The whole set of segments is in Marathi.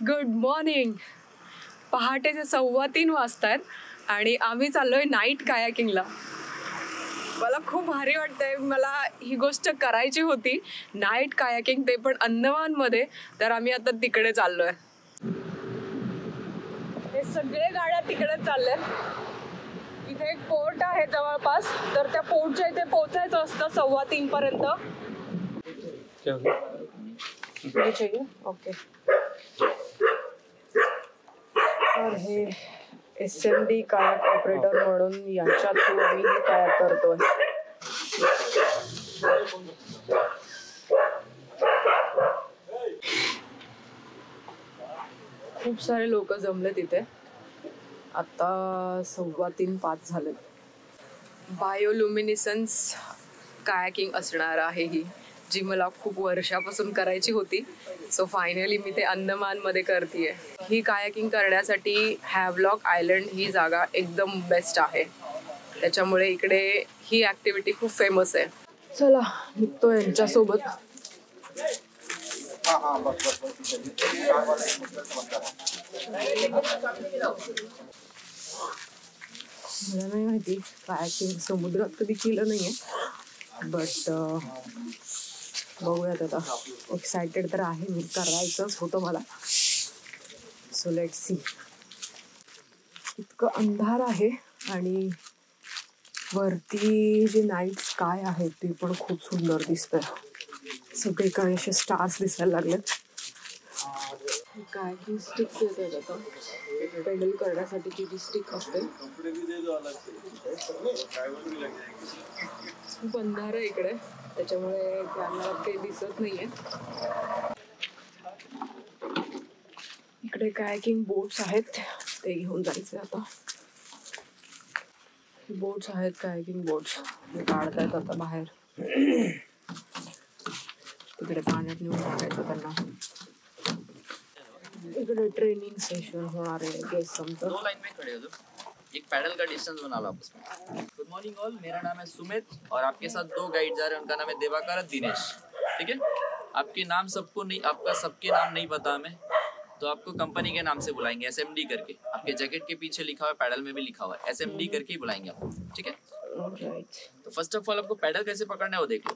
Good morning. पहाटेचे 3:15 वाजतायत आणि आम्ही चाललोय नाईट कायाकिंगला. मला खूप भारी वाटतंय. मला ही गोष्ट करायची होती, नाईट कायाकिंग, ते पण अंदमानमध्ये. तर आम्ही आता तिकडे चाललोय. हे सगळे गाड्या तिकडे चालल्यात. इथे एक पोर्ट आहे जवळपास, तर त्या पोर्टच्या इथे पोहोचायचं असतं 3:15 पर्यंत. ओके. तर हे SMD कायाक ऑपरेटर म्हणून यांच्या थ्रू आम्ही कायाक करतोय. खूप सारे लोक जमले तिथे. आता 3:15-5 झाले. बायोल्युमिनिसन्स कायाकिंग असणार आहे ही, जी मला खूप वर्षापासून करायची होती. सो फायनली मी ते अंदमानमध्ये करतेय. ही कायाकिंग करण्यासाठी हॅवलॉक आयलंड ही जागा एकदम बेस्ट आहे. त्याच्यामुळे इकडे ही ॲक्टिव्हिटी खूप फेमस आहे. चला निघतो यांच्यासोबत. मला नाही माहिती, कायाकिंग समुद्रात कधी केलं नाहीये, बट बघूयात आता. एक्सायटेड तर आहे मी, करायचंच होतं मला. So let's see. इतकं अंधार आहे आणि वरती जे नाईट स्काय आहे ते पण खूप सुंदर दिसतंय. सगळीकडे असे स्टार्स दिसायला लागलेत. कायाकिंग स्टिक्स येतात आता. पेडल करण्यासाठीची जी स्टिक असते. खूप अंधार आहे इकडे, त्याच्यामुळे कॅमेरा ते दिसत नाहीये. इकडे कायाकिंग बोट्स आहेत, ते घेऊन जायचे आता. बोट्स आहेत, कायाकिंग बोट्स. ते काढतायत आता बाहेर. तिकडे पाण्यात नेऊन टाकायचं त्यांना. इकडे ट्रेनिंग सेशन होणार आहे गेस्ट आमचं. 2 लाइन में खड़े हो तो एक पैडल का डिस्टेंस बना लो आपस में. गुड मॉर्निंग ऑल, मेरा नाम है सुमित और आपके साथ 2 गाइड जा रहे हैं. उनका नाम है देवाकर, दिनेश. ठीक है. आपके नाम सबको नहीं, आपका सबके नाम नहीं पता हमें, तो आपको कंपनी के नाम से बुलाएंगे, SMD करके. आपके जैकेट के पीछे लिखा हुआ है, पैडल में भी लिखा हुआ है, SMD करके ही बुलाएंगे आपको. ठीक है. तो फर्स्ट ऑफ ऑल आपको पैडल कैसे पकड़ना है वो देख लो.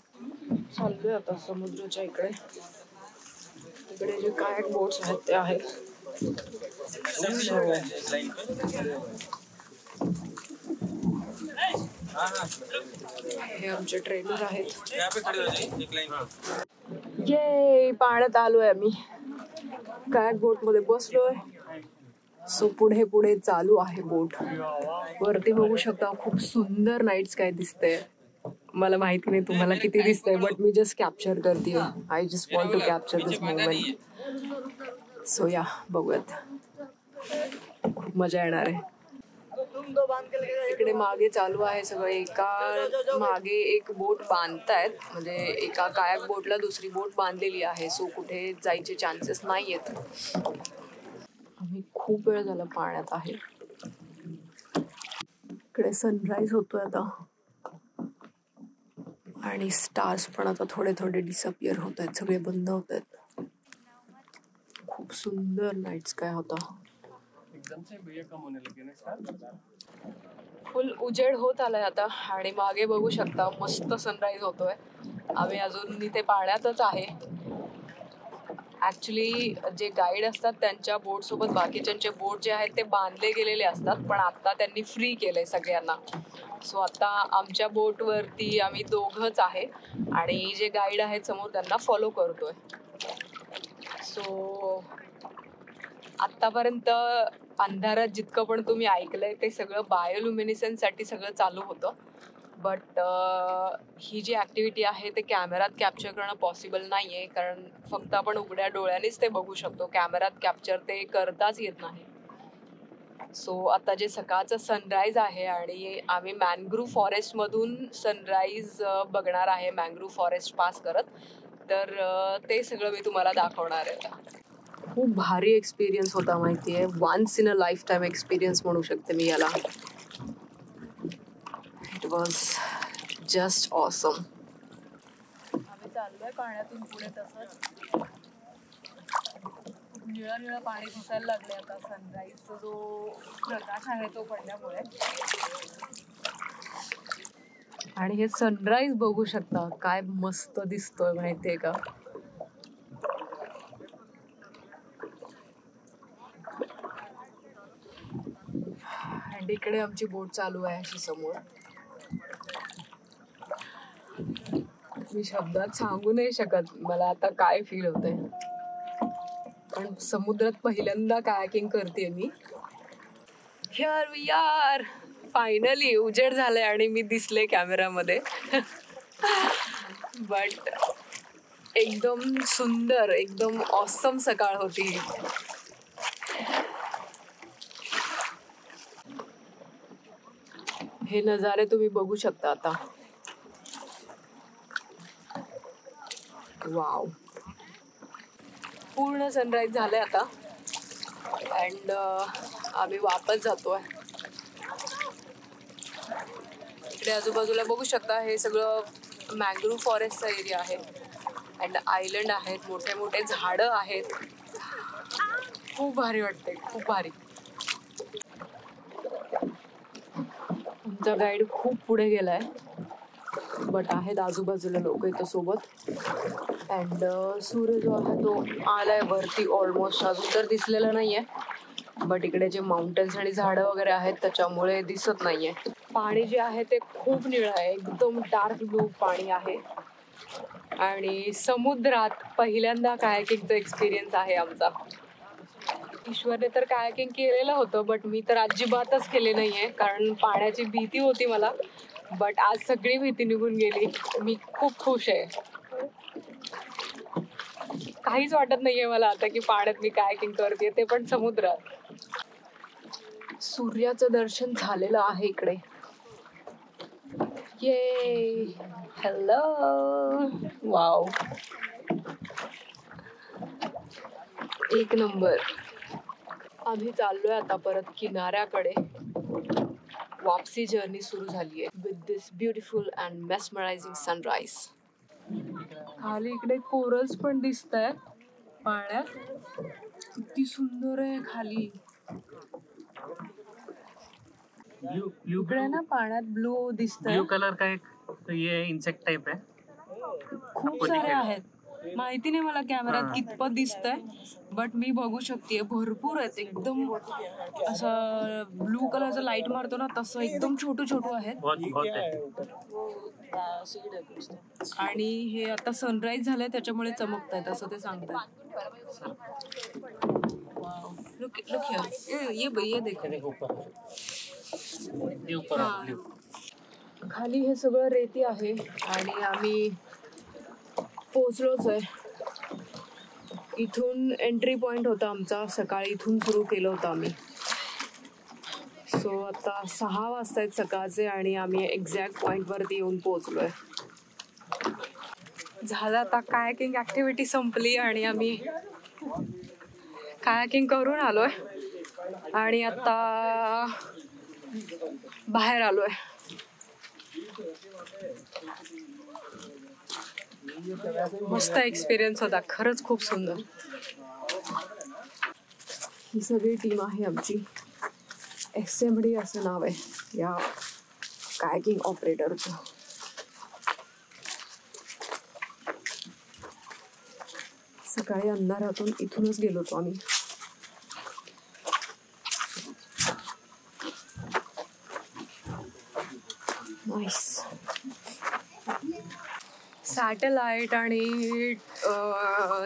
चाललोय आता समुद्राच्या इकडे. इकडे जे कायाक बोट्स आहेत ते आहेत. हे आमचे ट्रेनर आहेत. ये पाण्यात आलोय आम्ही. कायाक बोट मध्ये बसलोय. सो पुढे पुढे चालू आहे बोट. वरती बघू शकता खूप सुंदर नाईट स्काय दिसते. मला माहिती नाही तुम्हाला किती दिसतंय, बट मी जस्ट कॅप्चर करतेय. I just want to capture this moment. So या बघूयात, खूप मजा येणार आहे. इकडे मागे चालू आहे सगळं. एका मागे एक बोट बांधतायत, म्हणजे एका कायाक बोटला दुसरी बोट बांधलेली आहे. सो कुठे जायचे चान्सेस नाही आहेत. आम्ही खूप वेळ झाला पाण्यात आहे. इकडे सनराईज होतोय आता आणि स्टार्स पण आता थोडे थोडे डिसअपियर होत आहेत. सगळे बंद होत आहेत. खूप सुंदर नाईट स्काय होता. फुल उजेड होत आलाय आता आणि मागे बघू शकता मस्त सनराईज होतोय. आम्ही अजून इथे पाण्यातच आहे. ऍक्च्युली जे गाईड असतात त्यांच्या बोट सोबत बाकीच्यांचे बोट जे आहेत ते बांधले गेलेले असतात, पण आता त्यांनी फ्री केलंय सगळ्यांना. सो आता आमच्या बोटवरती आम्ही दोघंच आहे आणि जे गाईड आहेत समोर त्यांना फॉलो करतोय. सो आत्तापर्यंत अंधारात जितकं पण तुम्ही ऐकलंय ते सगळं बायोल्युमिनिसन्ससाठी सगळं चालू होतं. बट ही जी ॲक्टिव्हिटी आहे ते कॅमेरात कॅप्चर करणं पॉसिबल नाही आहे, कारण फक्त आपण उघड्या डोळ्यांनीच ते बघू शकतो. कॅमेरात कॅप्चर ते करताच येत नाही. सो आता जे सकाळचं सनराईज आहे आणि आम्ही मॅनग्रूव्ह फॉरेस्टमधून सनराईज बघणार आहे, मॅनग्रूव्ह फॉरेस्ट पास करत. तर ते सगळं मी तुम्हाला दाखवणार आहे. खूप भारी एक्सपिरियन्स होता माहिती आहे. Once in a lifetime experience म्हणू शकते मी याला. It was just awesome. आम्ही चाललोय पाण्यातून पुढे तसंच. निळं निळं पाणी दिसायला लागले आता. सनराईजचा जो प्रकाश आहे तो पडल्यामुळे. आणि हे सनराईज बघू शकता काय मस्त दिसतोय माहितीये का. आणि इकडे आमची बोट चालू आहे अशी समोर. मी शब्दात सांगू नाही शकत मला आता काय फील होतंय. पण समुद्रात पहिल्यांदा कायाकिंग करते मी. Here we are. फायनली उजेड झालाय आणि मी दिसले कॅमेरामध्ये. बट एकदम सुंदर, एकदम ऑसम सकाळ होती. हे नजारे तुम्ही बघू शकता आता. वाव. पूर्ण सनराईज झालंय आता. अँड आम्ही वापस जातोय. इकडे आजूबाजूला बघू शकता हे सगळं मँग्रोव्ह फॉरेस्टचा एरिया आहे. अँड आयलंड आहेत, मोठे मोठे झाडं आहेत. खूप भारी वाटते, खूप भारी. आमचा गाईड खूप पुढे गेलाय बट आहेत आजूबाजूला लोक इथं सोबत. अँड सूर्य जो आहे तो आलाय वरती ऑलमोस्ट. अजून तर दिसलेला नाहीये बट इकडे जे माउंटन्स आणि झाडं वगैरे आहेत त्याच्यामुळे दिसत नाहीये. पाणी जे आहे ते खूप निळं आहे, एकदम डार्क ब्लू पाणी आहे. आणि समुद्रात पहिल्यांदा कायाकिंगचा एक्सपिरियन्स आहे आमचा. ईश्वरने तर कायाकिंग केलेलं होतं बट मी तर अजिबातच केले नाहीये कारण पाण्याची भीती होती मला. बट आज सगळी भीती निघून गेली. मी खूप खुश आहे. काहीच वाटत नाहीये मला आता की पाण्यात मी कायाकिंग करते, ते पण समुद्रात. सूर्याचं दर्शन झालेलं आहे इकडे. ये हॅलो. वाव. एक नंबर. आम्ही चाललोय आता परत किनाऱ्याकडे. वापसी जर्नी सुरू झाली आहे with this beautiful and mesmerising sunrise. खाली इकडे कोरल्स पण दिसत आहेत पाण्यात. किती सुंदर आहे खाली. इकडे ना पाण्यात ब्लू दिसतंय. ब्लू कलर का एक ये इंसेक्ट टाइप है. खूप सारे आहेत. माहिती नाही मला कॅमेऱ्यात कितपत दिसतंय बट मी बघू शकते भरपूर आहेत. एकदम असं ब्लू कलरचं लाईट मारतो ना तसं एकदम छोटू छोटू आहेत. आणि हे आता सनराईज झालंय त्याच्यामुळे चमकत आहेत असं ते सांगतात. Look here. ये देखो. खाली हे सगळं रेती आहे आणि आम्ही पोहोचलोच आहे. इथून एंट्री पॉइंट होता आमचा. सकाळी इथून सुरू केलं होतं आम्ही. सो आता 6 वाजतायत सकाळचे आणि आम्ही एक्झॅक्ट पॉइंटवरती येऊन पोहोचलोय. झालं आता कायाकिंग ऍक्टिव्हिटी संपली आणि आम्ही कायाकिंग करून आलोय आणि आता बाहेर आलोय. मस्त एक्सपिरियन्स होता खरंच, खूप सुंदर. ही सगळी टीम आहे आमची. SMD असं नाव आहे या कायाकिंग ऑपरेटरचं. सकाळी अंधारातून इथूनच गेलो होतो आम्ही. नाईस. सॅटेलाइट आणि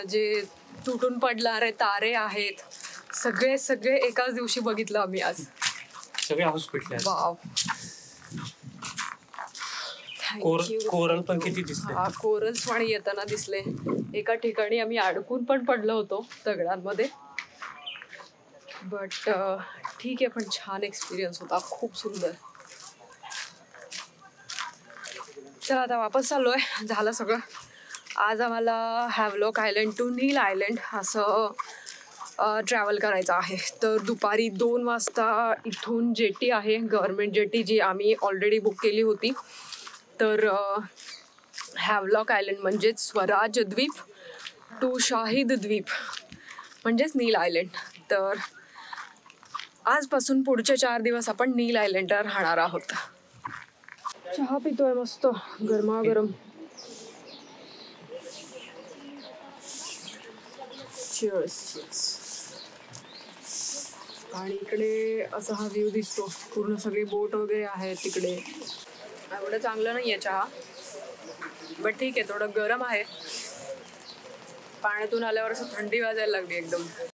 जे तुटून पडणारे तारे आहेत सगळे एकाच दिवशी बघितलं आम्ही आज. सगळे हॉस्पिटल. वाव. कोरल पण किती दिसले. हा, कोरल्स पण येताना दिसले. एका ठिकाणी आम्ही अडकून पण पडलो होतो दगडांमध्ये. बट ठीक आहे, पण छान एक्सपिरियन्स होता, खूप सुंदर. चला आता वापस चाललोय. झालं सगळं. आज आम्हाला Havelock Island to Neil Island असं ट्रॅव्हल करायचं आहे. तर दुपारी 2 वाजता इथून जेटी आहे, गव्हर्नमेंट जेटी, जी आम्ही ऑलरेडी बुक केली होती. तर हॅवलॉक आयलंड म्हणजेच स्वराज द्वीप टू शाहिद द्वीप म्हणजेच नील आयलंड. तर आजपासून पुढचे 4 दिवस आपण नील आयलंडवर राहणार आहोत. चहा पितोय मस्त गरमागरम. आणि इकडे असा हा व्ह्यू दिसतो, पूर्ण सगळे बोट वगैरे आहेत तिकडे. एवढं चांगलं नाहीये चहा, बट ठीक आहे, थोडं गरम आहे. पाण्यातून आल्यावर असं थंडी वाजायला लागली एकदम.